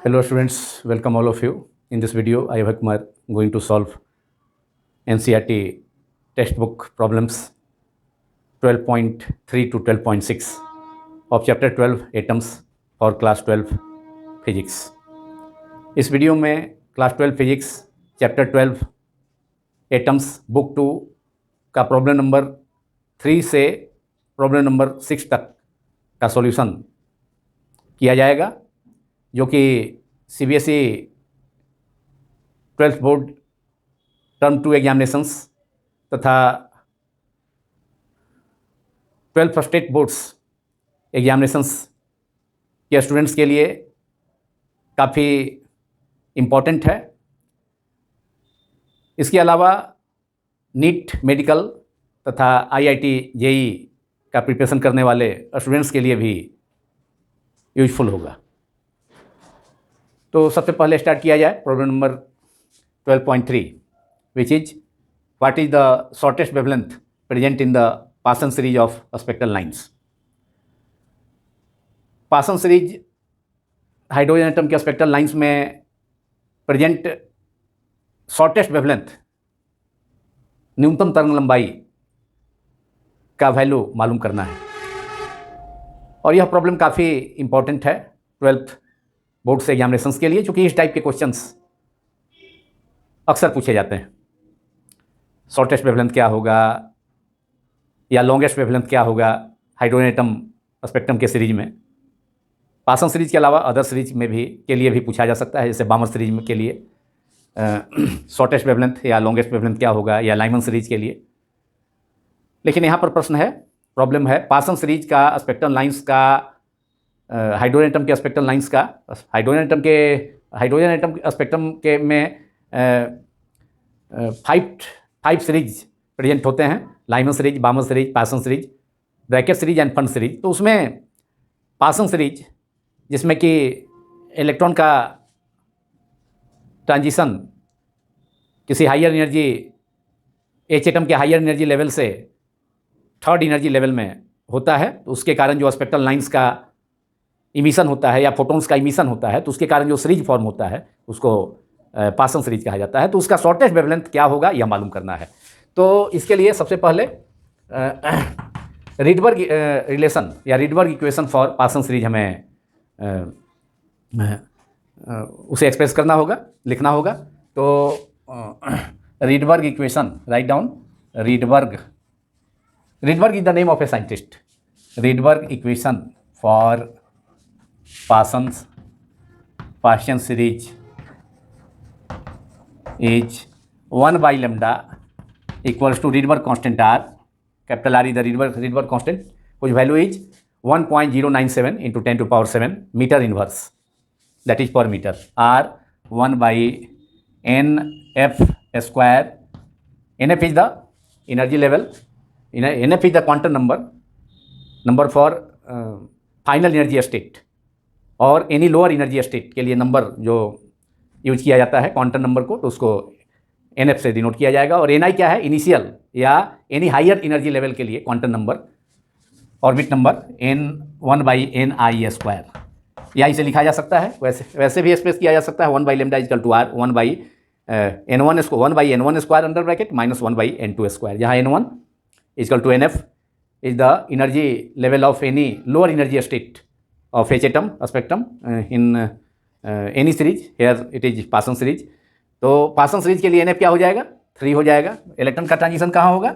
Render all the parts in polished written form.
Hello students, welcome all of you. In this video, I am Kumar going to solve NCERT textbook problems 12.3 to 12.6 of chapter 12 atoms for class 12 physics. इस video में class 12 physics chapter 12 atoms book 2 का problem number 3 से problem number 6 तक का solution किया जाएगा, जो कि CBSE 12th board term 2 examinations तथा 12th स्टेट बोर्ड्स एग्जामिनेशंस के स्टूडेंट्स के लिए काफ़ी इम्पॉर्टेंट है। इसके अलावा नीट मेडिकल तथा IIT JEE का प्रिपरेशन करने वाले स्टूडेंट्स के लिए भी यूजफुल होगा। तो सबसे पहले स्टार्ट किया जाए problem number 12.3, which is what is the shortest wavelength present in the Paschen series of spectral lines. पासन सीरीज हाइड्रोजन एटम के स्पेक्ट्रल लाइंस में प्रेजेंट शॉर्टेस्ट वेवलेंथ, न्यूनतम तरंग लंबाई का वैल्यू मालूम करना है। और यह प्रॉब्लम काफ़ी इम्पॉर्टेंट है 12th बोर्ड से एग्जामिनेशंस के लिए, क्योंकि इस टाइप के क्वेश्चंस अक्सर पूछे जाते हैं। शॉर्टेस्ट वेवलेंथ क्या होगा या लॉन्गेस्ट वेवलेंथ क्या होगा हाइड्रोजन एटम स्पेक्ट्रम के सीरीज में। पासन सीरीज के अलावा अदर सीरीज में भी के लिए भी पूछा जा सकता है, जैसे बामर सीरीज में के लिए शॉर्टेस्ट वेवलेंथ या लॉन्गेस्ट वेवलेंथ क्या होगा, या लाइमन सीरीज के लिए। लेकिन यहाँ पर प्रश्न है, प्रॉब्लम है पासन सीरीज का स्पेक्ट्रल लाइंस का, हाइड्रोजन एटम के स्पेक्ट्रल लाइंस का, हाइड्रोजन एटम स्पेक्ट्रम के में 5 सीरीज प्रेजेंट होते हैं, लाइमन सीरीज, बामर सीरीज, पासन series, Brackett series end fund series. तो उसमें पासन सीरीज, जिसमें कि इलेक्ट्रॉन का ट्रांजिशन किसी हायर एनर्जी एच एटम के हायर एनर्जी लेवल से थर्ड एनर्जी लेवल में होता है, तो उसके कारण जो स्पेक्ट्रल लाइंस का इमिशन होता है या फोटोन्स का इमिशन होता है, तो उसके कारण जो सीरीज फॉर्म होता है उसको पासन सीरीज कहा जाता है। तो उसका शॉर्टेस्ट वेवलेंथ क्या होगा यह मालूम करना है। तो इसके लिए सबसे पहले रीडबर्ग रिलेशन या Rydberg equation for Paschen series हमें उसे एक्सप्रेस करना होगा, लिखना होगा। तो Rydberg equation, right down Rydberg is the name of a scientist. Rydberg equation for Paschen series is 1 by lambda equals to Rydberg constant R, capital R is the Rydberg constant, whose value is 1.097 into 10 to power 7 meter inverse, that is per meter. R 1 by NF square. NF is the energy level, NF is the quantum number for final energy state और any lower energy state के लिए number जो use किया जाता है quantum number को, तो उसको NF से डिनोट किया जाएगा। और NI क्या है, इनिशियल या एनी हायर एनर्जी लेवल के लिए quantum number, orbit number N1 by NI square, या इसे लिखा जा सकता है वैसे भी एक्सप्रेस किया जा सकता है 1 by lambda equal to R 1 by N1 square under bracket minus 1 by N2 square, जहाँ N1 equal to NF is the energy level of any lower energy state of H atom spectrum in any series, here it is पासन series. तो पासन series के लिए NF क्या हो जाएगा, 3 हो जाएगा। इलेक्ट्रॉन का ट्रांजिशन कहाँ होगा,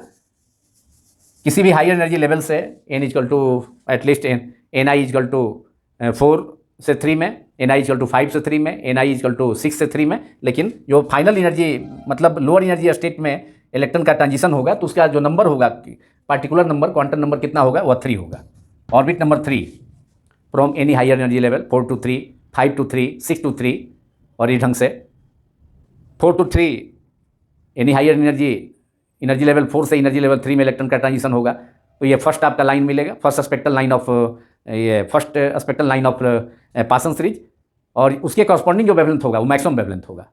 किसी भी हायर एनर्जी लेवल से N equal to at least NI equal to 4 से 3 में, NI इक्वल टू 5 से 3 में, NI इक्वल टू 6 से 3 में। लेकिन जो फाइनल एनर्जी मतलब लोअर एनर्जी स्टेट में इलेक्ट्रॉन का ट्रांजिशन होगा, तो उसका जो नंबर होगा, पार्टिकुलर नंबर, क्वांटम नंबर कितना होगा, वह 3 होगा। Orbit number 3 from any higher energy level 4 to 3, 5 to 3, 6 to 3, और इस ढंग से 4 to 3 any higher energy level 4 से एनर्जी लेवल 3 में इलेक्ट्रॉन का ट्रांजिशन होगा। तो ये फर्स्ट आपका लाइन मिलेगा, first spectral line of Paschen series. और उसके कॉरस्पॉन्डिंग जो वेवलेंथ होगा वो मैक्सिमम वेवलेंथ होगा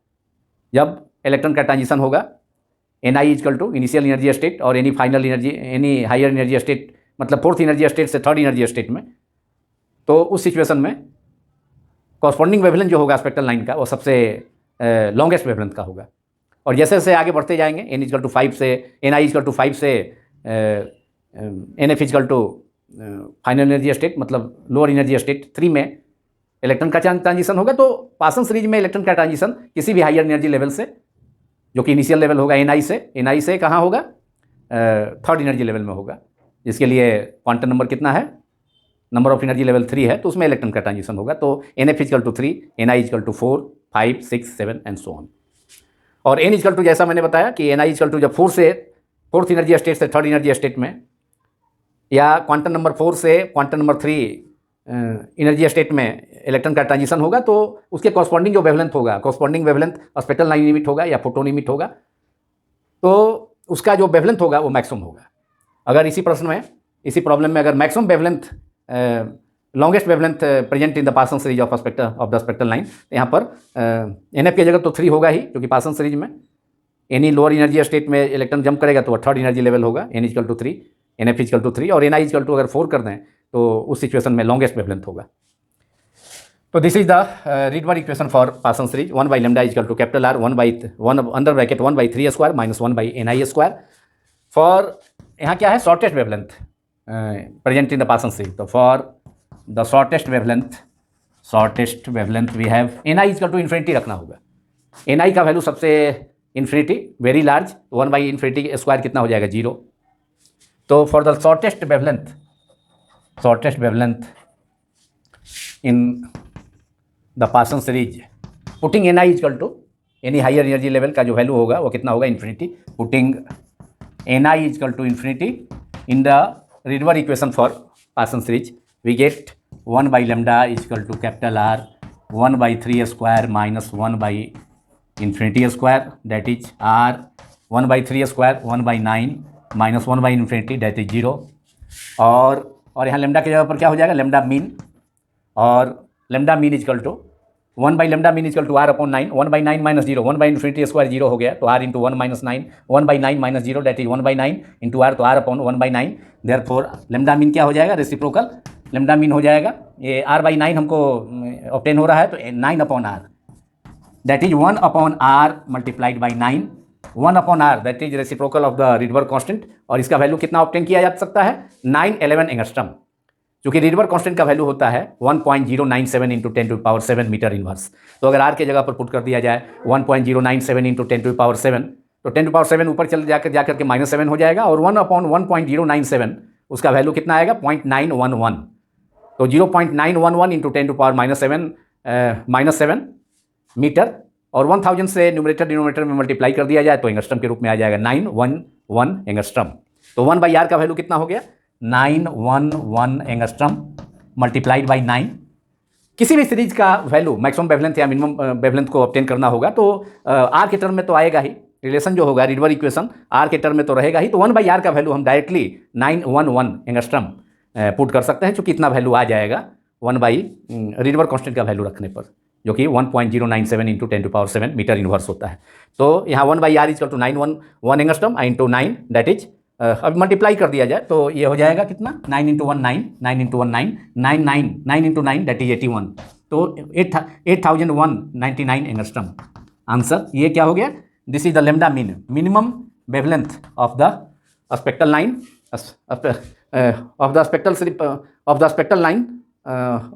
जब इलेक्ट्रॉन का ट्रांजिशन होगा। NI equal to initial energy state और any final energy, any higher energy state, मतलब फोर्थ एनर्जी स्टेट से थर्ड एनर्जी स्टेट में। तो उस सिचुएशन में कॉरस्पॉन्डिंग वेवलेंथ जो होगा स्पेक्ट्रल लाइन का वो सबसे लॉन्गेस्ट वेवलेंथ का होगा। और जैसे जैसे आगे बढ़ते जाएंगे n इक्वल टू 5 से ni इक्वल टू 5 से nf equal to final energy state मतलब लोअर एनर्जी स्टेट 3 में इलेक्ट्रॉन का ट्रांजिशन होगा। तो पासन सीरीज में इलेक्ट्रॉन का ट्रांजिशन किसी भी हायर एनर्जी लेवल से, जो कि इनिशियल लेवल होगा ni से कहाँ होगा, थर्ड एनर्जी लेवल में होगा, जिसके लिए क्वांटम नंबर कितना है, नंबर ऑफ एनर्जी लेवल 3 है, तो उसमें इलेक्ट्रॉन का ट्रांजिशन होगा। तो nf equal to 3, ni equal to 4, 5, 6, 7 and so on. और n इक्वल टू जैसा मैंने बताया कि ni इक्वल टू जब 4 से फोर्थ एनर्जी स्टेट से थर्ड एनर्जी स्टेट में, या क्वांटम नंबर 4 से क्वांटम नंबर 3 एनर्जी स्टेट में इलेक्ट्रॉन का ट्रांजिशन होगा, तो उसके कॉरस्पॉन्डिंग जो वेवलेंथ होगा, corresponding wavelength spectral line limit होगा या फोटोन लिमिट होगा, तो उसका जो वेवलेंथ होगा वो मैक्सिमम होगा। अगर इसी प्रश्न में, इसी प्रॉब्लम में अगर maximum wavelength, longest wavelength present in the Paschen series of the spectral line, तो यहाँ पर NF की जगह तो 3 होगा ही, क्योंकि पासन सीरीज में एनी लोअर एनर्जी स्टेट में इलेक्ट्रॉन जंप करेगा तो थर्ड एनर्जी लेवल होगा, n equal to 3, NF equal to 3 और ni इक्वल टू अगर 4 कर दें तो उस सिचुएशन में लॉन्गेस्ट वेवलेंथ होगा। तो this is the Rydberg equation for Paschen series 1 by lambda equal to capital R 1 under bracket 1 by 3 square minus 1 by ni square for, यहाँ क्या है, shortest wavelength present in the Paschen series. तो for the shortest wavelength we have ni equal to infinity रखना होगा। ni का value सबसे infinity, very large, 1 by infinity square कितना हो जाएगा, 0। तो for the shortest wavelength in the Paschen series putting ni equal to any higher energy level का जो वैल्यू होगा वो कितना होगा, infinity. Putting ni equal to infinity in the Rydberg equation for Paschen series we get 1 by lambda equal to capital R 1 by 3 square minus 1 by infinity square that is R 1 by 3 square 1 by 9 minus 1 by infinity that is 0। और यहाँ lambda की जगह पर क्या हो जाएगा, lambda mean, और lambda mean equal to 1 by lambda mean equal to R upon 9, 1 by 9 minus 0, 1 by infinity square 0 हो गया, तो R into 1 minus 9, 1 by 9 minus 0 that is 1 by 9 into R, तो R upon 1 by 9। Therefore lambda mean क्या हो जाएगा, reciprocal lambda mean हो जाएगा, ये R बाई 9 हमको ऑब्टेन हो रहा है, तो 9 upon R that is 1 upon R multiplied by 9, 1 upon R that is reciprocal of the Rydberg constant, और इसका वैल्यू कितना ऑब्टेन किया जा सकता है, 911 एंगस्ट्रम, क्योंकि रीडवर्ड कांस्टेंट का वैल्यू होता है 1.097 into 10 to power 7 metre inverse. तो अगर R के जगह पर पुट कर दिया जाए 1.097 इंटू 10 टू पावर 7, तो 10 टू पावर 7 ऊपर चल जाकर के -7 हो जाएगा, और 1 अपॉन 1.097 उसका वैल्यू कितना आएगा, 0.911। तो 0.911 इंटू 10 टू पावर -7 मीटर, और 1000 से न्यूमरेटर डिनोमिनेटर में मल्टीप्लाई कर दिया जाए तो एंगस्ट्रम के रूप में आ जाएगा 911 एंगस्ट्रम। तो 1 बाई R का वैल्यू कितना हो गया, 911 एंगस्ट्रम मल्टीप्लाइड बाई 9। किसी भी सीरीज का वैल्यू मैक्सिमम वेवलेंथ या मिनिमम वेवलेंथ को ऑब्टेन करना होगा तो R के टर्म में तो आएगा ही, रिलेशन जो होगा रीडवर्ड इक्वेशन R के टर्म में तो रहेगा ही, तो 1 बाई R का वैल्यू हम डायरेक्टली 911 एंगस्ट्रम पुट कर सकते हैं, चूँकि इतना वैल्यू आ जाएगा 1 बाई रीडवर्ड कांस्टेंट का वैल्यू रखने पर, जो कि 1.097 into 10 to power 7 metre inverse होता है। तो यहाँ 1 by R equal to 911 angstrom into 9 that is, अब मल्टीप्लाई कर दिया जाए तो ये हो जाएगा कितना, 9 into 1 9, 9 into 1 9, 9 into 9 that is 81, तो 8199 एंगस्ट्रम आंसर। ये क्या हो गया, this is the lambda mean, minimum wavelength of the spectral line of the spectral line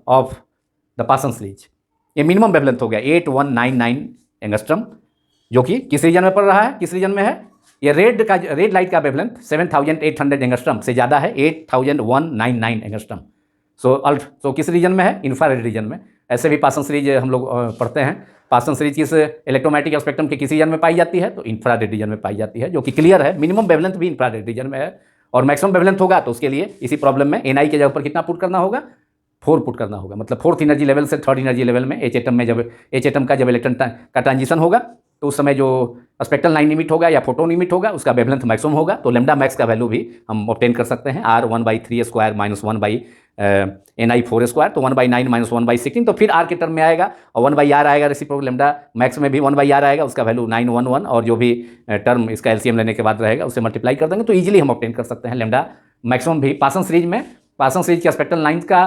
of the Paschen series. ये मिनिमम वेवलेंथ हो गया 8199 एंगस्ट्रम, जो कि किस रीजन में पड़ रहा है, किस रीजन में है, ये रेड लाइट का वेवलेंथ 7800 एंगस्ट्रम से ज़्यादा है, 8199 एंगस्ट्रम। सो किस रीजन में है, इंफ्रारेड रीजन में। ऐसे भी पासन सीरीज हम लोग पढ़ते हैं, पासन सीरीज किस इलेक्ट्रोमैग्नेटिक स्पेक्ट्रम के किस रीजन में पाई जाती है, तो इंफ्रारेड रीजन में पाई जाती है, जो कि क्लियर है, मिनिमम वेवलेंथ भी इंफ्रारेड रीजन में है, और मैक्सिमम वेवलेंथ होगा तो उसके लिए इसी प्रॉब्लम में ni के जगह पर कितना पुट करना होगा, 4 पुट करना होगा, मतलब फोर्थ एनर्जी लेवल से थर्ड एनर्जी लेवल में H एटम का जब इलेक्ट्रॉन का ट्रांजिशन होगा तो उस समय जो स्पेक्ट्रल लाइन लिमिट होगा या फोटोन लिमिट होगा उसका वेवलेंथ मैक्सिमम होगा, तो लेमडा मैक्स का वैल्यू भी हम ऑब्टेन कर सकते हैं, R 1 by 3 square minus 1 by ni 4 square, तो 1 बाई 9 माइनस 1 बाई 16, तो फिर R के टर्म में आएगा, और 1 बाई R आएगा, रेसिप्रोकल लेमडा मैक्स में भी 1 बाई R आएगा, उसका वैल्यू 911, और जो भी टर्म इसका LCM लेने के बाद रहेगा उससे मल्टीप्लाई कर देंगे, तो ईजिली हम ऑब्टेन कर सकते हैं लेमडा मैक्सिमम भी पासन सीरीज में पासन सीरीज के स्पेक्ट्रल लाइंस का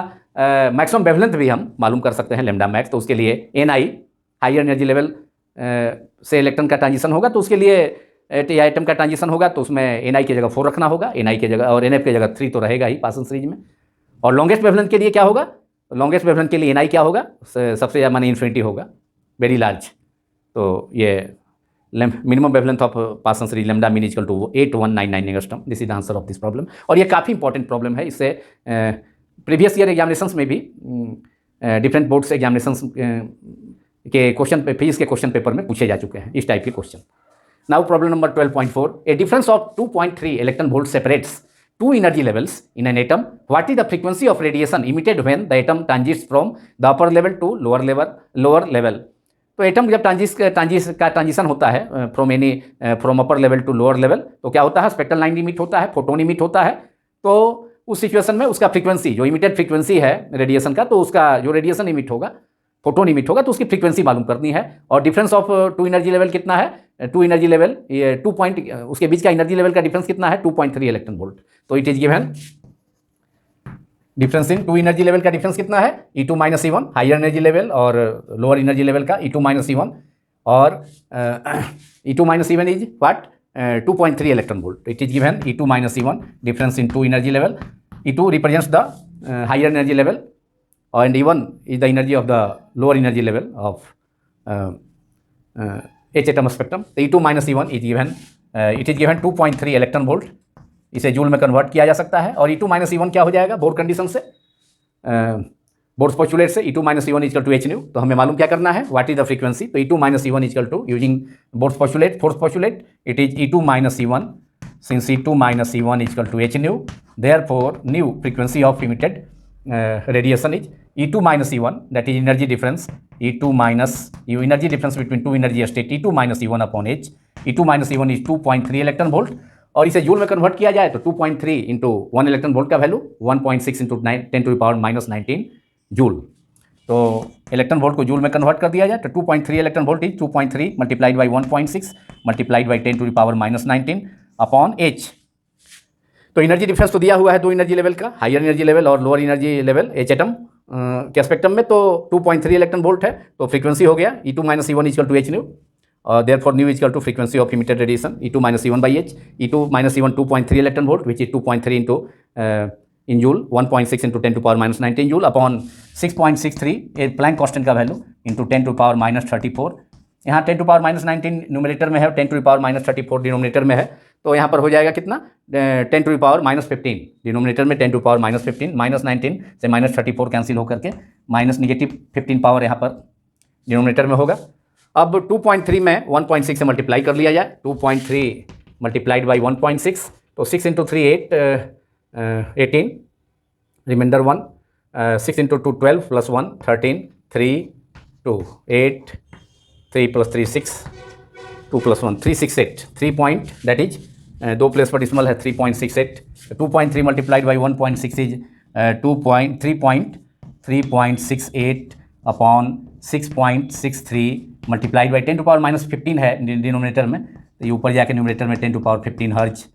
मैक्सिमम वेवलेंथ भी हम मालूम कर सकते हैं लैम्डा मैक्स। तो उसके लिए Ni हायर एनर्जी लेवल से इलेक्ट्रॉन का ट्रांजिशन होगा, तो उसके लिए या एटम का ट्रांजिशन होगा, तो उसमें Ni की जगह 4 रखना होगा, Ni की जगह, और Nf की जगह 3 तो रहेगा ही पासन सीरीज में। और लॉन्गेस्ट वेवलेंथ के लिए क्या होगा? लॉन्गेस्ट वेवलेंथ के लिए Ni क्या होगा? सबसे ज़्यादा माने इन्फिनिटी होगा, वेरी लार्ज। तो ये minimum wavelength of Paschen series lambda mean equal to 8199 angstrom. This is the answer of this problem. और ये काफ़ी इंपॉर्टेंट प्रॉब्लम है। इससे प्रीवियस ईयर एग्जामिनेशंस में भी डिफरेंट बोर्ड्स एग्जामिनेशंस के क्वेश्चन फिजिक्स के क्वेश्चन पेपर में पूछे जा चुके हैं इस टाइप के question. Now problem number 12.4, A difference of 2.3 electron volt separates two energy levels in an atom. What is the frequency of radiation emitted when the atom transits from the upper level to lower level? तो atom जब transition होता है from upper level to lower level, तो क्या होता है? Spectral line emit होता है, फोटोन इमिट होता है। तो उस सिचुएशन में उसका फ्रीक्वेंसी, जो इमिटेड फ्रीक्वेंसी है रेडिएशन का, तो उसका जो रेडिएशन इमिट होगा, फोटोन इमिट होगा, तो उसकी फ्रीक्वेंसी मालूम करनी है। और difference of two energy level कितना है? टू एनर्जी लेवल, ये उसके बीच का एनर्जी लेवल का डिफरेंस कितना है? 2.3 इलेक्ट्रॉन वोल्ट। तो it is given difference in two energy level का डिफरेंस कितना है? E2 - E1 higher energy level और लोअर एनर्जी लेवल का E2 - E1, और E2 - E1 is what? 2.3 electron volt. It is given E2 - E1 difference in two energy level. E2 represents the higher energy level and E1 is the energy of the lower energy level of H atom spectrum. So E2 - E1 is given, it is given 2.3 electron volt. इसे joule में convert किया जा सकता है। और E2 - E1 क्या हो जाएगा बोर कंडीशन से, बोर्स पोस्टुलेट से? E2 - E1 equal to h new. तो हमें मालूम क्या करना है? What is the frequency? तो E2 - E1 equal to using Bohr's postulate, Bohr's postulate, it is E2 - E1 since E2 - E1 equal to h nu, therefore nu frequency of emitted radiation is E2 - E1, that is energy difference, E2 - energy difference between two energy state E2 - E1 upon H। E2 - E1 is 2.3 electron volt. और इसे joule में convert किया जाए तो 2.3 into 1 electron volt का value 1.6 into 10⁻⁻19 joule. तो electron volt को joule में कन्वर्ट कर दिया जाए तो 2.3 electron volt is 2.3 multiplied by 1.6 multiplied by 10⁻⁻19 upon H। तो एनर्जी डिफरेंस तो दिया हुआ है दो एनर्जी लेवल का, हायर एनर्जी लेवल और lower energy level H atom के स्पेक्ट्रम में। तो 2.3 इलेक्ट्रॉन वोल्ट है, तो फ्रीक्वेंसी हो गया E2 - E1 equal to h nu, और therefore nu equal to frequency of emitted radiation E2 - E1 by H। E2 - E1 2.3 electron volt which is 2.3 into in joule 1.6 into 10⁻⁻19 joule upon 6.63 a Planck constant का value into 10⁻⁻34। यहाँ 10⁻⁻19 numerator में है और 10⁻⁻34 denominator में है। तो यहाँ पर हो जाएगा कितना? 10⁻⁻15 डिनोमिनेटर में 10⁻⁻15 -19 से -34 कैंसिल होकर के -15 पावर यहाँ पर डिनोमिनेटर में होगा। अब 2.3 में 1.6 से मल्टीप्लाई कर लिया जाए, 2.3 मल्टीप्लाइड बाई 1.6, तो 6 into 3 8 18 reminder 1, 6 into 2 12 plus 1 13 3 2 8 3 plus 3 6 2 plus 1 368 3 point, that is दो प्लेस पर डिसमल है 3.68। 2.3 multiplied by 1.6 is 3.68 upon 6.63 multiplied by 10⁻⁻15 है डिनोमिनेटर में, तो ये ऊपर जाके न्यूमरेटर में 10⁻15 हर्ज।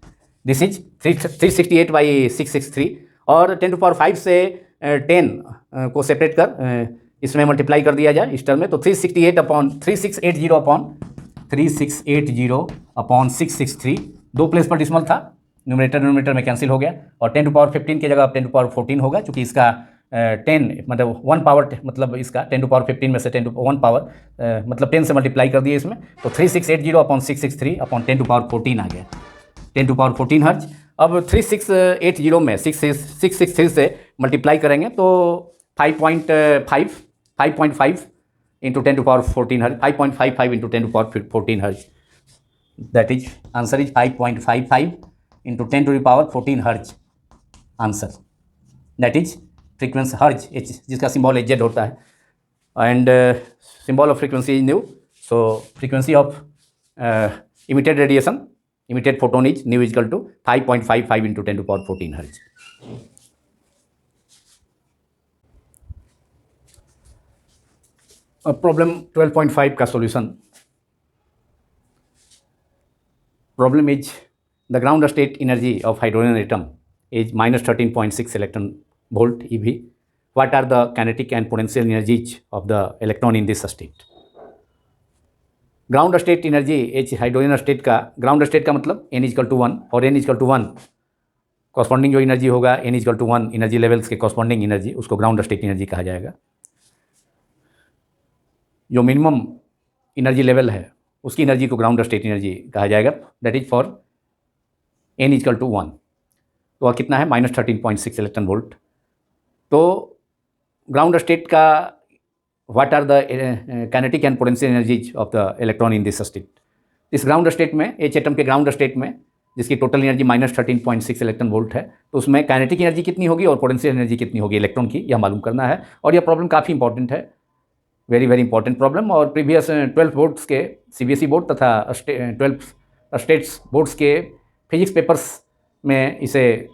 This is 368 by 663। और 10⁵ से 10 को सेपरेट कर इसमें मल्टीप्लाई कर दिया जाए इस टर्म में, तो 368 अपॉन 3680 अपॉन 663, दो प्लेस पर डिसमल था, न्यूमरेटर में कैंसिल हो गया। और 10⁻15 की जगह 10⁻14 होगा, क्योंकि इसका 10 मतलब 1 पावर, मतलब इसका 10⁻15 में से 1 पावर मतलब 10 से मल्टीप्लाई कर दिए इसमें, तो 3680 अपॉन 663 अपॉन 10⁻14 आ गया, 10⁻14 हर्ज। अब 3680 में 663 से मल्टीप्लाई करेंगे तो 5.5 इंटू 10⁻14 हर्ज, 5.55 into 10⁻14 hertz, that is answer is 5.55 into 10⁻14 hertz answer, that is frequency hertz H, जिसका सिंबल Z होता है, and symbol of frequency is nu. So frequency of emitted radiation, emitted photon is nu equal to 5.55 into 10⁻14 hertz. अब problem 12.5 का solution. Problem is the ground state energy of hydrogen atom is -13.6 electron volt ev. What are the kinetic and potential energies of the electron in this state? Ground state energy H hydrogen state का, ground state का मतलब n is equal to 1 और n is equal to 1 corresponding जो energy होगा n is equal to 1 energy levels के corresponding energy, उसको ground state energy कहा जाएगा. जो मिनिमम एनर्जी लेवल है उसकी एनर्जी को ग्राउंड स्टेट एनर्जी कहा जाएगा. That is for n is equal to 1. तो वह कितना है -13.6 इलेक्ट्रॉन वोल्ट. तो ग्राउंड स्टेट का what are the kinetic and potential energies of the electron in this state. इस ग्राउंड स्टेट में, एच एटम के ग्राउंड स्टेट में, जिसकी टोटल एनर्जी -13.6 इलेक्ट्रॉन वोल्ट है, तो उसमें काइनेटिक एनर्जी कितनी होगी और पोटेंशियल एनर्जी कितनी होगी इलेक्ट्रॉन की, यह मालूम करना है. और यह प्रॉब्लम काफ़ी इंपॉर्टेंट है, वेरी वेरी इंपॉर्टेंट प्रॉब्लम. और प्रीवियस 12 बोर्ड्स के, सीबीएसई बोर्ड तथा 12 स्टेट्स बोर्ड्स के फिजिक्स पेपर्स में इसे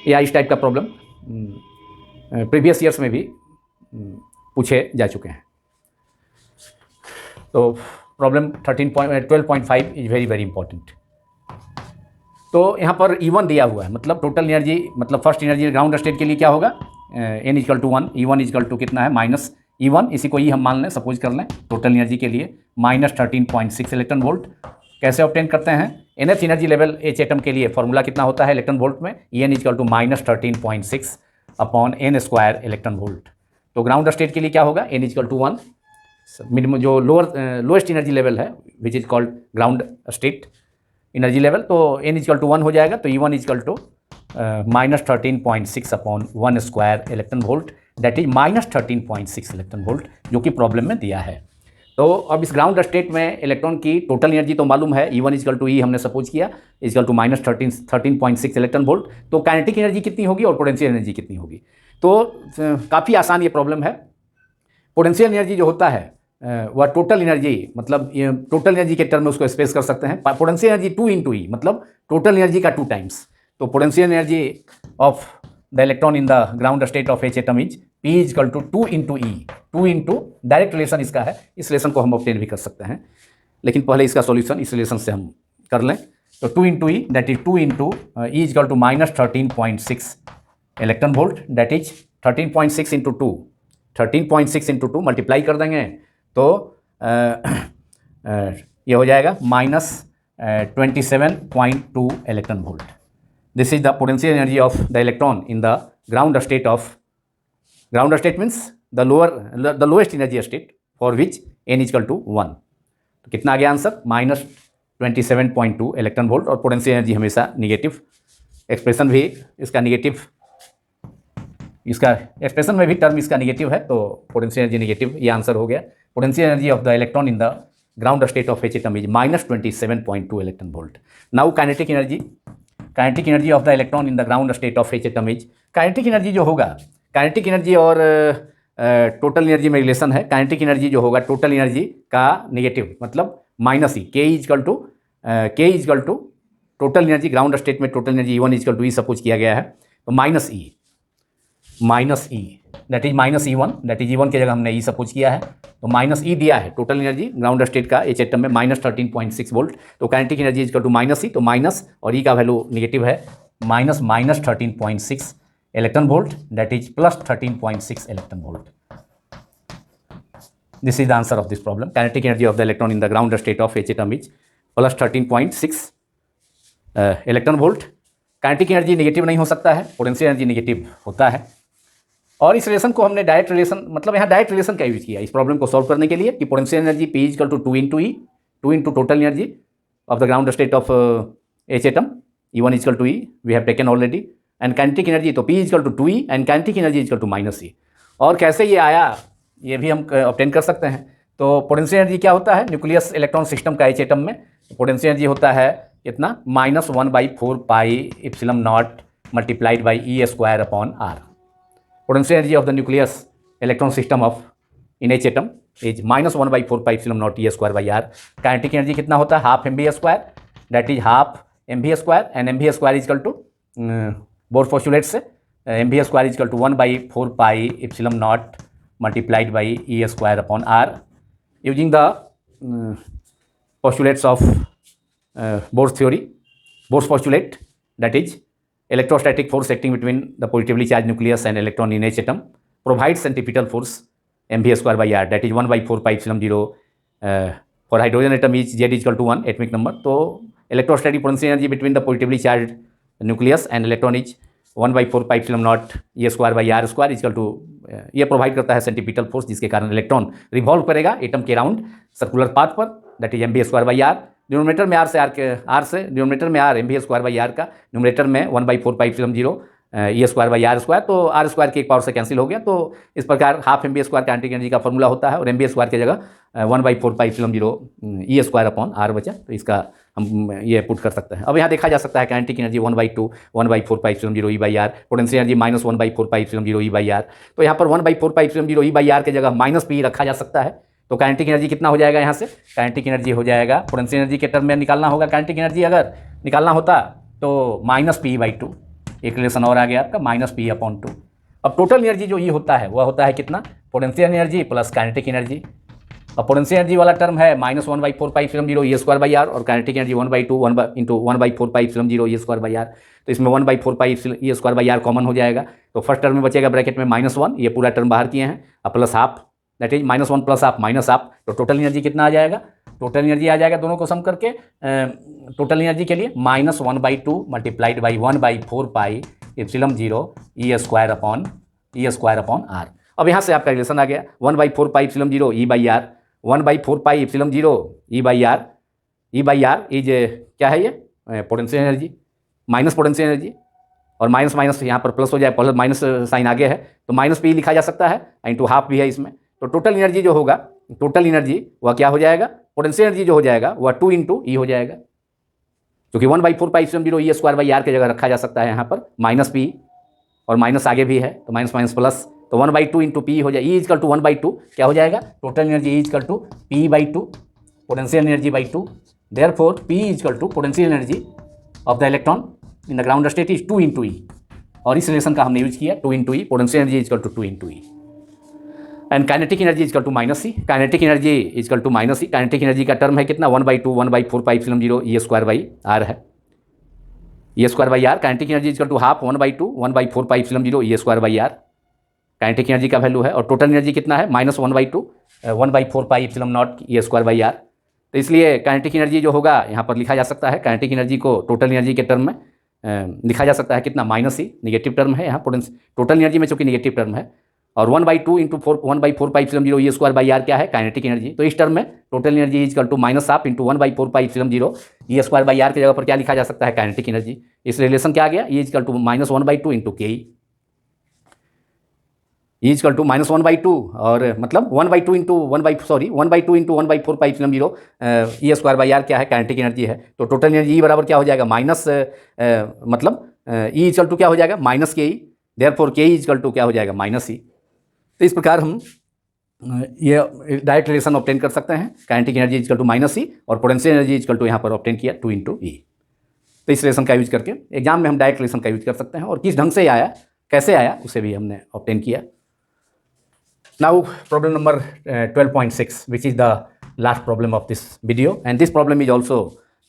या इस टाइप का प्रॉब्लम प्रीवियस ईयर्स में भी पूछे जा चुके हैं. तो problem 12.5 is very very important. तो यहाँ पर E1 दिया हुआ है, मतलब टोटल एनर्जी, मतलब फर्स्ट एनर्जी ग्राउंड स्टेट के लिए क्या होगा, n is equal to 1, E1 is equal to कितना है -E1, इसी को E हम मान लें, सपोज कर लें. टोटल एनर्जी के लिए -13.6 इलेक्ट्रॉन वोल्ट. कैसे ऑब्टेन करते हैं, nth energy level H atom के लिए फॉर्मूला कितना होता है इलेक्ट्रॉन वोल्ट में, En is equal to -13.6 upon n square electron volt. तो ग्राउंड स्टेट के लिए क्या होगा, n इजकल टू 1, मिनिमम जो लोएस्ट एनर्जी लेवल है which is called ground state energy level, तो n इजकल टू 1 हो जाएगा. तो E1 is equal to -13.6 upon 1 square electron volt, that is -13.6 electron volt, जो कि प्रॉब्लम में दिया है. तो अब इस ग्राउंड स्टेट में इलेक्ट्रॉन की टोटल एनर्जी तो मालूम है, E1 इजकल टू E हमने सपोज किया इजकल टू -13.6 इलेक्ट्रॉन वोल्ट. तो काइनेटिक एनर्जी कितनी होगी और पोटेंशियल एनर्जी कितनी होगी. तो काफ़ी आसान ये प्रॉब्लम है. पोटेंशियल एनर्जी जो होता है वह टोटल एनर्जी, मतलब टोटल एनर्जी के टर्म में उसको एक्सप्रेस कर सकते हैं. पोटेंशियल एनर्जी 2 × E, मतलब टोटल एनर्जी का 2 टाइम्स. तो potential energy of the electron in the ground state of H atom is P is equal to 2 × E. 2 × direct relation इसका है, इस रिलेशन को हम ऑब्टेन भी कर सकते हैं, लेकिन पहले इसका सॉल्यूशन इस रिलेशन से हम कर लें. तो 2 × E, that is 2 × E is equal to -13.6 electron volt, that is 13.6 × 2, 13.6 × 2 multiply कर देंगे तो ये हो जाएगा -27.2 electron volt. This is the potential energy of the electron in the ground state of, ground state means the lowest energy state for which n is equal to 1. तो कितना आ गया आंसर, -27.2 इलेक्ट्रॉन वोल्ट. और पोटेंशियल एनर्जी हमेशा negative, expression भी इसका negative, इसका expression में भी टर्म इसका निगेटिव है, तो पोटेंशियल एनर्जी निगेटिव, ये आंसर हो गया. Potential energy of the electron in the ground state of H atom is -27.2 electron volt. Now kinetic energy of the electron in the ground state of H atom is, kinetic energy जो होगा, kinetic energy और total energy में relation है. Kinetic energy जो होगा total energy का negative, मतलब -E, K is equal to total energy, ground state में total energy E1 is equal to E suppose किया गया है, तो -E, that is -E1, that is E1 की जगह हमने E सपोज किया है, तो -E दिया है टोटल एनर्जी ग्राउंड स्टेट का एच एटम में -13.6 वोल्ट. तो kinetic energy is equal to -E, तो माइनस और E का वैल्यू निगेटिव है, -13.6 electron volt, that is +13.6 electron volt. This is the answer of this problem. Kinetic energy of the electron in the ground state of H atom is +13.6 electron volt. Kinetic energy negative नहीं हो सकता है, potential energy negative होता है. और इस relation को हमने डायरेक्ट रिलेशन, मतलब यहाँ डायरेक्ट रिलेशन का यूज किया इस प्रॉब्लम को सॉल्व करने के लिए, कि potential energy P is equal to 2 × E, 2 × total energy of the ground state of H atom, E1 is equal to E we have taken already, and kinetic energy तो P is equal to 2E and kinetic energy is equal to -E. और कैसे ये आया ये भी हम obtain कर सकते हैं. तो पोटेंशियल एनर्जी क्या होता है, न्यूक्लियस इलेक्ट्रॉन सिस्टम का एच एटम में पोटेंशियल एनर्जी होता है कितना, -1/4 pi epsilon naught multiplied by E square upon R. Potential energy of the nucleus electron system of in H atom is -1/4 pi epsilon naught E square by R. Kinetic energy कितना होता है, half mv square, that is half mv square, and mv square is equal to Bohr postulate से mv square is equal to 1/4 pi epsilon naught multiplied by E square upon R. Using the postulates of Bohr's theory, Bohr's postulate, that is electrostatic force acting between the positively charged nucleus and electron in each atom provides centripetal force mv square by r, that is 1 by 4 pi epsilon 0 for hydrogen atom is z is equal to 1 atomic number. तो electrostatic potential energy between the positively charged nucleus and electron is 1 by 4 pi epsilon naught e square by r square equal to, ये provide करता है centripetal force जिसके कारण electron revolve करेगा atom के round circular path पर, that is mv square by r. Denominator में r से डिनोमिनेटर में r mv square by r का, न्यूमरेटर में 1 by 4 pi epsilon 0 e square by r square, तो r स्क्वायर की एक पावर से कैंसिल हो गया. तो इस प्रकार half mv square kinetic energy का फॉर्मूला होता है और mv स्क्वायर की जगह 1 by 4 pi epsilon 0 e square upon r बचा. तो इसका हम ये पुट कर सकते हैं. अब यहाँ देखा जा सकता है kinetic energy 1 by 2 1 by 4 pi epsilon 0 e by r, potential energy minus 1 by 4 pi epsilon 0 e by r. तो यहाँ पर 1 by 4 pi epsilon 0 e by r की जगह माइनस पी रखा जा सकता है. तो काइनेटिक एनर्जी कितना हो जाएगा यहाँ से, काइनेटिक एनर्जी हो जाएगा, पोटेंशियल एनर्जी के टर्म में निकालना होगा. काइनेटिक एनर्जी अगर निकालना होता तो माइनस पी बाई 2, एक रिलेशन और आ गया आपका माइनस पी अपॉन 2. अब टोटल एनर्जी जो ये होता है वह होता है कितना, potential energy plus kinetic energy. अब पोटेंशियल एनर्जी वाला टर्म है minus 1 by 4 pi epsilon 0 e square by r और kinetic energy 1 by 2 1 by 4 pi epsilon 0 e square by r. तो इसमें 1 by 4 pi e square by r common हो जाएगा. तो first term में बचेगा ब्रैकेट में -1, ये पूरा टर्म बाहर किए हैं, और plus half, that is -1 plus half minus half. तो टोटल एनर्जी कितना आ जाएगा, टोटल एनर्जी आ जाएगा दोनों को सम करके, टोटल एनर्जी के लिए -1 by 2 multiplied by 1 by 4 pi epsilon 0 e square upon r. अब यहाँ से आपका रिलेशन आ गया 1 by 4 pi epsilon 0 e by r, 1 by 4 pi epsilon 0 e by r is क्या है, ये potential energy minus potential energy, और माइनस माइनस यहाँ पर प्लस हो जाए, प्लस माइनस साइन आगे है तो माइनस पी लिखा जा सकता है, इंटू हाफ भी है इसमें. तो टोटल एनर्जी जो होगा, टोटल एनर्जी वह क्या हो जाएगा, पोटेंशियल एनर्जी जो हो जाएगा वह 2 इंटू ई हो जाएगा, क्योंकि 1 by 4 pi epsilon 0 e square by r की जगह रखा जा सकता है यहाँ पर माइनस पी, और माइनस आगे भी है तो माइनस माइनस प्लस, तो 1 बाई 2 इंटू पी हो जाए, ई इजकल टू 1 बाई 2 क्या हो जाएगा, total energy is equal to P by 2 potential energy by 2. Therefore P equal to potential energy of the electron in the ground state is 2 into E, और इस relation का हमने use किया 2 into E, potential energy is equal to 2 into E. And kinetic energy is equal to minus C, kinetic energy is equal to minus C. Kinetic energy का term है कितना, 1 by 2 1 by 4 pi epsilon 0 e square by r है, e square by r. Kinetic energy is equal to half 1 by 2 1 by 4 pi epsilon 0 e square by r, kinetic energy का value है. और total energy कितना है, minus 1 by 2 1 by 4 pi epsilon naught e square by r. तो इसलिए kinetic energy जो होगा यहाँ पर लिखा जा सकता है, काइनेटिक एनर्जी को टोटल एनर्जी के टर्म में लिखा जा सकता है कितना, माइनस सी, निगेटिव टर्म है यहाँ टोटल एनर्जी में, चूंकि निगेटिव टर्म है, और 1 by 2 into 1 by 4 pi epsilon 0 e square by r क्या है, काइनेटिक एनर्जी. तो इस टर्म में total energy is equal to minus half into 1 by 4 pi epsilon 0 e square by r की जगह पर क्या लिखा जा सकता है, काइनेटिक एनर्जी. इस रिलेशन क्या आ गया, e is equal to minus 1 by 2 into K E, E is equal to minus 1 by 2, और मतलब 1 by 2 into 1 by 2 into 1 by 4 pi epsilon 0 e square by r क्या है, काइनेटिक एनर्जी है. तो टोटल एनर्जी बराबर क्या हो जाएगा, माइनस मतलब ई इजकल टू क्या हो जाएगा, माइनस के ई, देयरफॉर के ई इजकल टू क्या हो जाएगा, माइनस सी. तो इस प्रकार हम ये डायरेक्ट रिलेशन ऑब्टेन कर सकते हैं, kinetic energy is equal to minus C और पोटेंशियल एनर्जी इजकल टू यहाँ पर ऑब्टेन किया 2 इंटू ई. तो इस रिलेशन का यूज करके एग्जाम में हम डायरेक्ट रिलेशन का यूज कर सकते हैं, और किस ढंग से आया, कैसे आया, उसे भी हमने ऑब्टेन किया. Now problem number 12.6, which is the last problem of this video, and this problem is also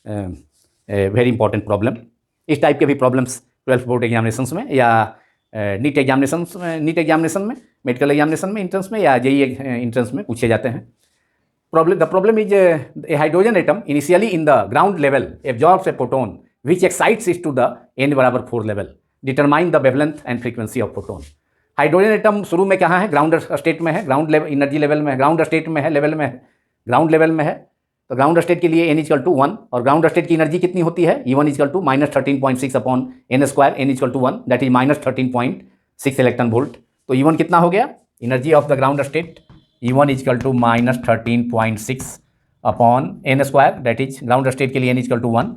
a very important problem. इस टाइप के भी प्रॉब्लम्स 12th बोर्ड एग्जामिनेशंस में या नीट एग्जामिनेशन में, मेडिकल एग्जामिनेशन में इंट्रेंस में, या जेई इंट्रेंस में पूछे जाते हैं. The problem is a hydrogen atom initially in the ground level absorbs a proton which excites it to the n बराबर 4 level. Determine the wavelength and frequency of proton. Hydrogen atom शुरू में कहाँ है, ground state में है, ground level energy level में है, ground state में है, लेवल में है, ग्राउंड लेवल में है. तो ग्राउंड स्टेट के लिए n इजकल टू 1, और ग्राउंड स्टेट की एनर्जी कितनी होती है, E1 is equal to minus 13.6 upon n square, n is equal to 1, that is minus 13.6 electron volt. तो E1 कितना हो गया, energy of the ground state, E1 is equal to minus 13.6 upon n square, that is ground state के लिए n is equal to 1,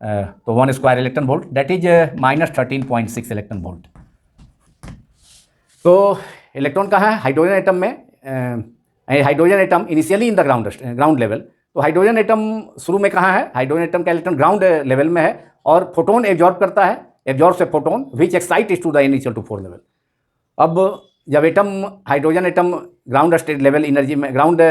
तो 1 square electron volt, that is minus 13.6 electron volt. तो electron कहाँ है, हाइड्रोजन एटम में, hydrogen atom initially in the ground level. तो hydrogen atom शुरू में कहाँ है, हाइड्रोजन एटम का इलेक्ट्रॉन ग्राउंड लेवल में है, और फोटोन एब्जॉर्ब करता है, absorb a photon which excites to the n equal to 4 level. अब जब atom, hydrogen atom ground state level energy में, ग्राउंड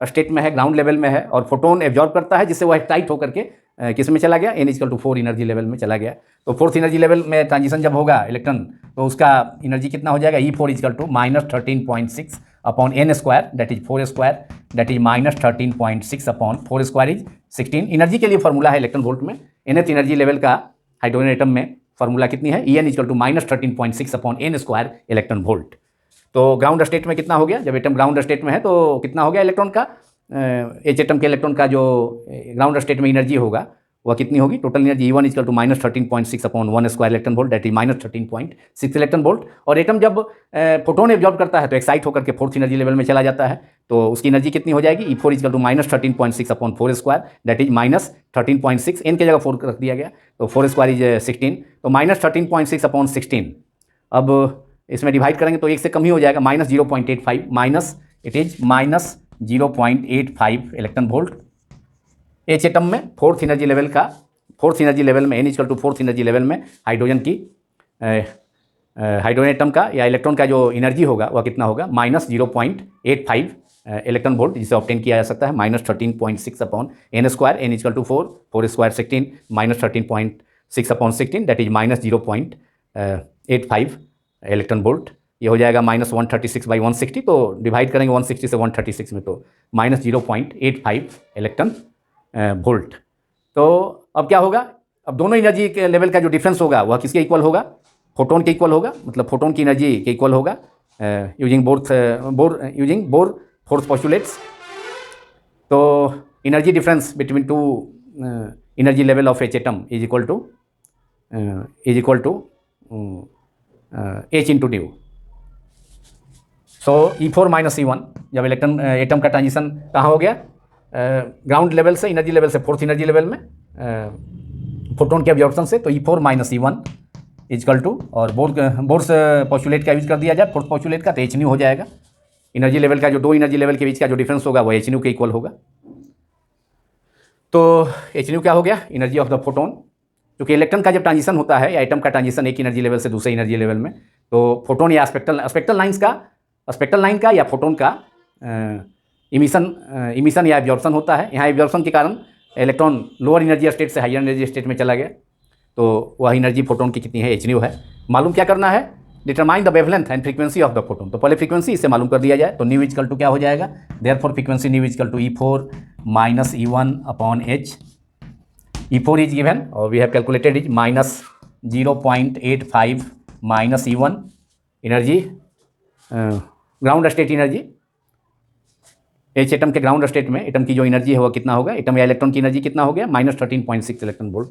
स्टेट में है, ग्राउंड लेवल में है, और फोटोन एब्जॉर्ब करता है जिससे वह एक्साइट होकर के किस में चला गया, n equal to 4 energy level में चला गया। तो फोर्थ एनर्जी लेवल में ट्रांजिशन जब होगा इलेक्ट्रॉन, तो उसका एनर्जी कितना हो जाएगा, E4 equal to -13.6 upon n square that is 4 square that is -13.6 upon 4 square is 16। Energy के लिए फॉर्मूला है इलेक्ट्रॉन वोल्ट में, nth एनर्जी लेवल का हाइड्रोजन एटम में फॉर्मूला कितनी है, En equal to -13.6 upon n square electron volt. तो ground state में कितना हो गया, जब एटम ग्राउंड स्टेट में है तो कितना हो गया इलेक्ट्रॉन का, एच एटम के इलेक्ट्रॉन का जो ग्राउंड स्टेट में एनर्जी होगा वह कितनी होगी, total energy E1 equal to -13.6 upon 1 square electron volt that is -13.6 electron volt. और एटम जब फोटोन एब्जॉर्ब करता है तो एक्साइट होकर के फोर्थ एनर्जी लेवल में चला जाता है, तो उसकी एनर्जी कितनी हो जाएगी, E4 equal to -13.6 upon 4 square that is -13.6, n की जगह 4 रख दिया गया तो 4 स्क्वायर इज 16, तो -13.6 अपॉन 16। अब इसमें डिवाइड करेंगे तो 1 से कम ही हो जाएगा, -0.85 minus it is -0.85 electron volt. H atom में फोर्थ एनर्जी लेवल में n equal to fourth energy level में हाइड्रोजन एटम का या इलेक्ट्रॉन का जो एनर्जी होगा वह कितना होगा, -0.85 इलेक्ट्रॉन वोल्ट, जिसे ऑब्टेन किया जा सकता है -13.6 upon n square, n equal to 4 square 16 -13.6 upon 16 that is -0.85 electron volt. ये हो जाएगा -136/160, तो डिवाइड करेंगे 160 से 136 में तो -0.85 इलेक्ट्रॉन वोल्ट। तो अब क्या होगा, अब दोनों एनर्जी के लेवल का जो डिफरेंस होगा वह किसके इक्वल होगा, फोटोन के इक्वल होगा, मतलब फोटोन की एनर्जी के इक्वल होगा यूजिंग बोर फोर्थ पोस्टुलेट्स। तो energy difference between two energy level of H atom is equal to H into nu. So E4 minus E1, जब इलेक्ट्रॉन एटम का ट्रांजिशन कहाँ हो गया, ग्राउंड लेवल से एनर्जी लेवल से fourth energy level में photon के अब्जॉर्प्शन से, तो E4 minus E1 is equal to, और बोर्स पोस्टुलेट का यूज कर दिया जाए फोर्थ पोस्टुलेट का, तो H न्यू हो जाएगा। एनर्जी लेवल का जो दो एनर्जी लेवल के बीच का जो डिफरेंस होगा वह H न्यू के इक्वल होगा। तो H न्यू क्या हो गया, एनर्जी ऑफ द फोटोन। क्योंकि इलेक्ट्रॉन का जब ट्रांजिशन होता है या एटम का ट्रांजिशन एक एनर्जी लेवल से दूसरे एनर्जी लेवल में, तो फोटोन या स्पेक्ट्रल लाइन का या फोटोन का इमिशन या एब्जॉर्प्शन होता है। यहाँ एब्जॉर्प्शन के कारण इलेक्ट्रॉन लोअर एनर्जी स्टेट से हायर एनर्जी स्टेट में चला गया, तो वह एनर्जी फोटोन की कितनी है, H न्यू है। मालूम क्या करना है, determine the wavelength and frequency of the photon. तो पहले फ्रीक्वेंसी इससे मालूम कर दिया जाए, तो न्यू इजकल टू क्या हो जाएगा, therefore frequency nu is equal to E4 minus E1 upon H। E4 is given or we have calculated is -0.85 minus E1 energy, ground state energy. H atom के ग्राउंड स्टेट में atom की जो energy है वो कितना होगा, एटम या electron की एनर्जी कितना हो गया, -13.6 इलेक्ट्रॉन वोल्ट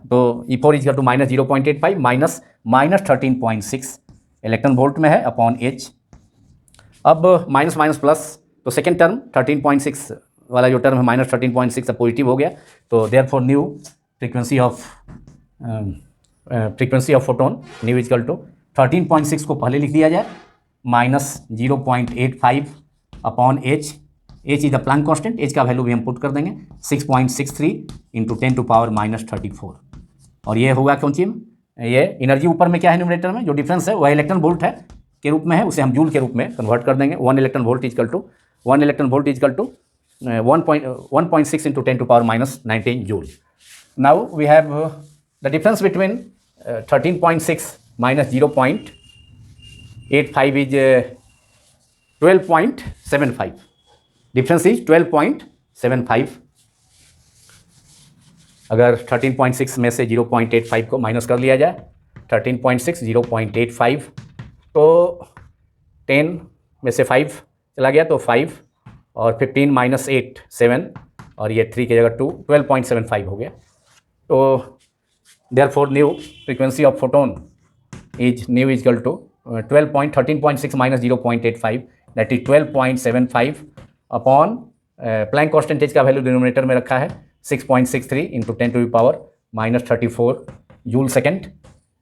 तो E4 is to -0.85 minus -13.6 electron volt में है अपॉन H। अब माइनस माइनस प्लस, तो सेकेंड टर्म 13.6 वाला जो टर्म है -13.6 पॉजिटिव हो गया, तो therefore nu frequency of photon nu is equal to 13.6 को पहले लिख दिया जाए -0.85 upon H। H is the Planck constant, H का वैल्यू भी हम पुट कर देंगे 6.63 इंटू 10⁻⁻34। और ये होगा कौन सी, ये एनर्जी ऊपर में क्या है न्यूमरेटर में जो डिफरेंस है वह इलेक्ट्रॉन वोल्ट है के रूप में है, उसे हम जूल के रूप में कन्वर्ट कर देंगे। 1 electron volt is equal to 1.6 into 10⁻⁻19 joule. Now we have the difference between 13.6 minus 0.85 is 12.75. Difference is 12.75. अगर 13.6 में से 0.85 को माइनस कर लिया जाए, 13.6 0.85, तो 10 में से 5 चला गया तो 5 और 15 माइनस 8 7 और ये 3 की जगह 2 12.75 हो गया। तो therefore nu frequency of photon is nu is equal to 13.6 minus 0.85 that is 12.75 upon Planck constant H का वैल्यू डिनोमिनेटर में रखा है 6.63 इंटू 10⁻⁻34 जूल सेकेंड,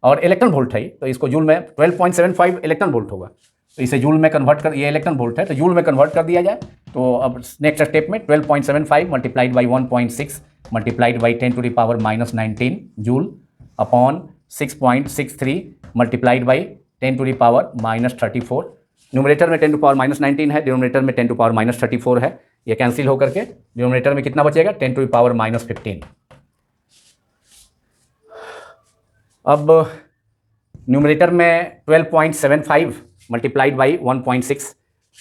और इलेक्ट्रॉन वोल्ट है तो इसको जूल में 12.75 इलेक्ट्रॉन वोल्ट होगा, तो इसे जूल में कन्वर्ट कर, ये इलेक्ट्रॉन वोल्ट है तो जूल में कन्वर्ट कर दिया जाए। तो अब नेक्स्ट स्टेप में 12.75 multiplied by 1.6 multiplied by 10⁻⁻19 joule upon 6.63 multiplied by 10⁻⁻34। Numerator में 10⁻⁻19 है, डिनोमिनेटर में 10⁻⁻34 है। ये कैंसिल होकर के डिनोमिनेटर में कितना बचेगा 10 टू द पावर -15। अब न्यूमरेटर में 12.75 मल्टीप्लाइड बाई 1.6,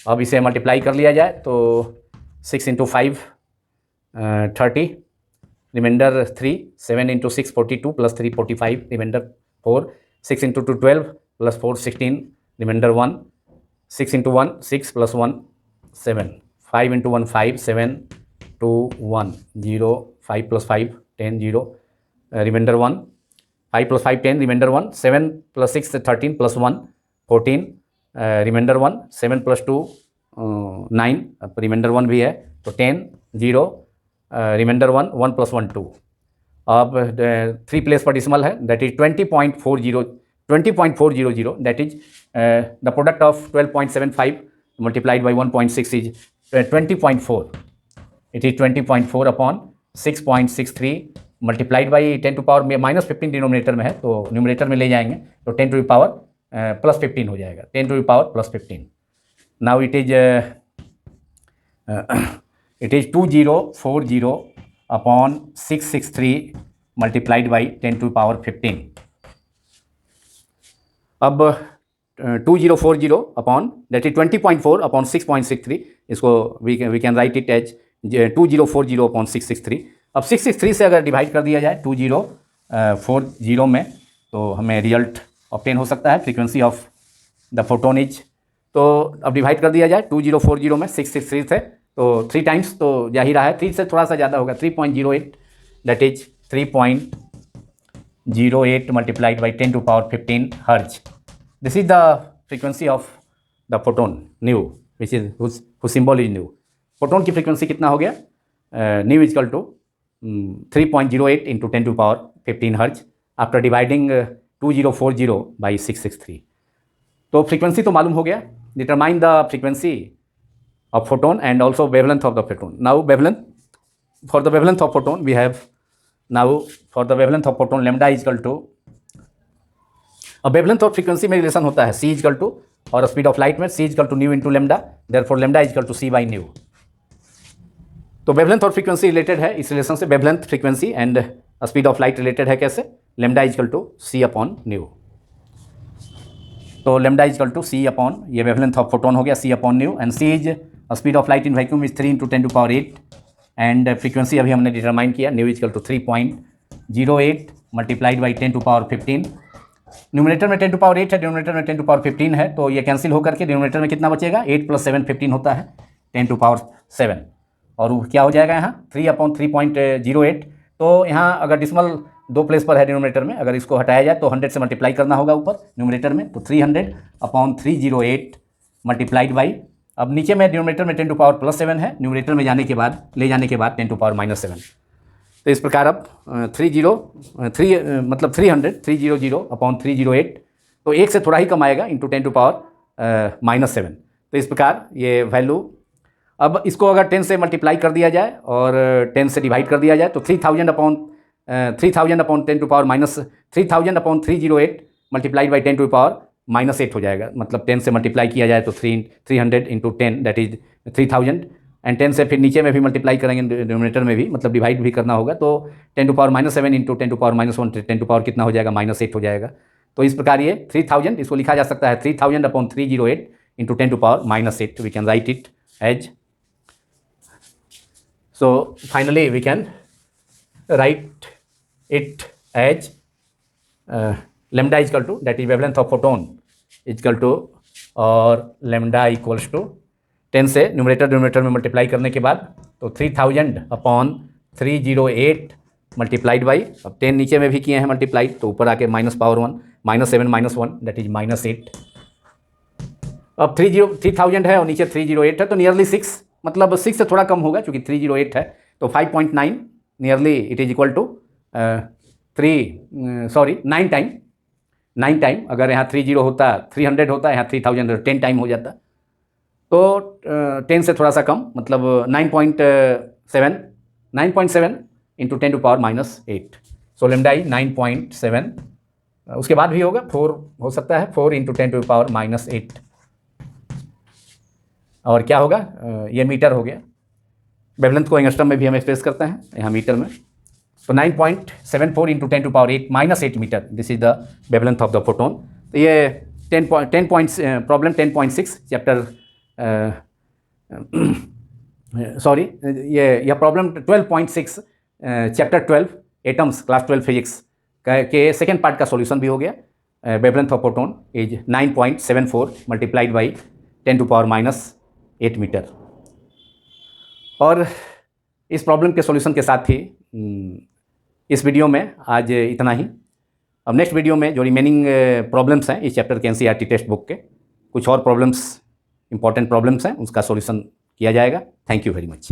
अब इसे मल्टीप्लाई कर लिया जाए तो 6 into 5 30, remainder 3, 7 into 6 42 plus 3 45, remainder 4, 6 into 2 12 plus 4 16, remainder 1, 6 into 1 6 plus 1 7, 5 into 1 5, 7 2 1 0, 5 plus 5 10 0, remainder 1, 5 plus 5 10, remainder 1, 7 plus 6 13 plus 1 14, remainder 1, 7 plus 2 9, अब रिमाइंडर 1 भी है तो 10 0, रिमाइंडर 1 1 प्लस 1 2। अब 3 प्लेस पर डिसिमल है, that is 20.400, that is the product of 12.75 multiplied by 1.6 is 20.4, it is 20.4 upon 6.63 multiplied by 10 to power में -15 denominator में है तो न्यूमरेटर में ले जाएंगे तो 10 टू द पावर प्लस 15 हो जाएगा, 10 to the power plus 15। Now it is 2040 upon 663 multiplied by 10 to the power 15। अब 2040 अपॉन दैट इज 20.4 अपॉन 6.63, इसको we can write it as 2040 upon 663। अब 663 से अगर डिवाइड कर दिया जाए 2040 में तो हमें रिजल्ट ऑब्टेन हो सकता है, frequency of the photon is. तो अब डिवाइड कर दिया जाए 2040 में 663 से तो 3 टाइम्स तो जा ही रहा है, 3 से थोड़ा सा ज़्यादा होगा, 3.08, that is 3.08 multiplied by 10 to power 15 hertz. This is the frequency of the photon nu which is whose symbol is nu. Photon की फ्रीक्वेंसी कितना हो गया, nu is equal to 3.08 into 10 to power 15 hertz after dividing 2040 by 663। तो frequency तो मालूम हो गया, determine the frequency of photon and also wavelength of the photon. Now wavelength, for the wavelength of photon we have, now for the wavelength of photon lambda is equal to, अब wavelength और frequency में relation होता है c is equal to, और speed of light में c is equal to nu into lambda, therefore lambda is equal to c by nu। तो wavelength और frequency related है, इस रिलेशन से wavelength, frequency and speed of light related है कैसे, lambda is equal to c upon nu। तो lambda is equal to c upon, ये wavelength of photon हो गया c upon nu, and c is speed of light in vacuum is 3 into 10 to power 8, and frequency अभी हमने determine किया, nu is equal to 3.08 multiplied by 10 to power 15। Numerator में 10 to power 8 है, denominator में 10 to power 15 है, तो ये cancel होकर के डिनोमिनेटर में कितना बचेगा, 8 प्लस 7 15 होता है, 10 टू पावर 7, और वो क्या हो जाएगा यहाँ 3/3.08। तो यहाँ अगर डिसिमल 2 प्लेस पर है डिनोमिनेटर में, अगर इसको हटाया जाए तो 100 से मल्टीप्लाई करना होगा ऊपर न्यूमरेटर में, तो 300/308 मल्टीप्लाइड बाई, अब नीचे में डिनोमिनेटर में 10 टू पावर +7 है, न्यूमरेटर में जाने के बाद ले जाने के बाद 10 टू पावर -7। तो इस प्रकार अब 300/308, तो 1 से थोड़ा ही कम आएगा इंटू 10 टू पावर -7। तो इस प्रकार ये वैल्यू, अब इसको अगर 10 से मल्टीप्लाई कर दिया जाए और 10 से डिवाइड कर दिया जाए तो 3000/10 to power -3000/308 multiplied by 10 to power -8 हो जाएगा, मतलब 10 से मल्टीप्लाई किया जाए तो 300 इंटू 10 दैट इज 3000, एंड 10 से फिर नीचे में भी मल्टीप्लाई करेंगे डिनोमिनेटर में भी, मतलब डिवाइड भी करना होगा, तो 10 to power -7 into 10 to power -1, 10 to power कितना हो जाएगा -8 हो जाएगा। तो इस प्रकार ये 3000, इसको लिखा जा सकता है 3000/308 into 10 to power -8, we can write it as, so finally we can write it as lambda is equal to, that is wavelength of photon is equal to, और lambda equals to 10 से न्यूमरेटर डिनोमिनेटर में multiply करने के बाद तो 3000/308 multiplied by, अब 10 नीचे में भी किए हैं मल्टीप्लाई तो ऊपर आके -1 -7 -1 दैट इज -8। अब 3000 है और नीचे 308 है तो नियरली 6, मतलब 6 से थोड़ा कम होगा क्योंकि 308 है, तो 5.9 nearly it is equal to 9 time, अगर यहाँ 30 होता 300 होता, यहाँ 3000 10 टाइम हो जाता, तो 10 से थोड़ा सा कम, मतलब 9.7 into 10 to power -8, so lambda E 9.7, उसके बाद भी होगा 4 हो सकता है, 4 इंटू 10 टू पावर -8, और क्या होगा, ये मीटर हो गया, वेवलेंथ को एंगस्ट्रम में भी हम एक्सप्रेस करते हैं यहाँ मीटर में। तो 9.74 इंटू 10⁸ -8 metre, this is the wavelength of the photon. तो ये 10 पॉइंट्स प्रॉब्लम 10.6 चैप्टर सॉरी यह problem 12.6 chapter 12 atoms class 12 physics के सेकेंड पार्ट का सॉल्यूशन भी हो गया। Wavelength of photon is 9.74 multiplied by 10⁻⁸ metre. और इस प्रॉब्लम के सॉल्यूशन के साथ ही इस वीडियो में आज इतना ही। अब नेक्स्ट वीडियो में जो रिमेनिंग प्रॉब्लम्स हैं इस चैप्टर के एनसीईआरटी टेक्स्ट बुक के, कुछ और प्रॉब्लम्स इंपॉर्टेंट प्रॉब्लम्स हैं, उसका सॉल्यूशन किया जाएगा। Thank you very much.